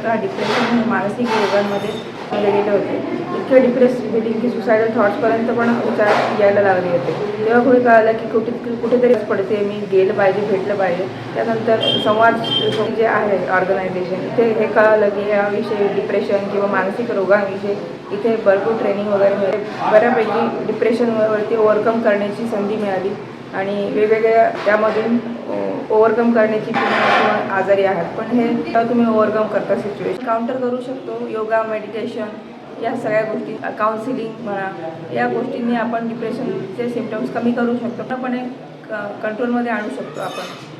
Depression हे मानसिक रोगांमध्ये गेले होते. इतके डिप्रेस गेली की सुसायडल थॉट्सपर्यंत पण विचार यायला लागले होते. तेव्हा पुढे कळालं की कुठेतरी पडते, मी गेलं पाहिजे, भेटलं पाहिजे. त्यानंतर संवाद जे आहे ऑर्गनायझेशन इथे हे कळालं की याविषयी डिप्रेशन किंवा मानसिक रोगांविषयी इथे भरपूर ट्रेनिंग वगैरे मिळते. बऱ्यापैकी डिप्रेशनवरती ओव्हरकम करण्याची संधी मिळाली आणि वेगवेगळ्या त्यामधून ओव्हरकम करण्याची किंवा आजारी आहात पण हे तुम्ही ओव्हरकम करता सिच्युएशन काउंटर करू शकतो. योगा, मेडिटेशन या सगळ्या गोष्टी, काउन्सिलिंग म्हणा, या गोष्टींनी आपण डिप्रेशनचे सिम्पटम्स कमी करू शकतो, पण कंट्रोलमध्ये आणू शकतो आपण.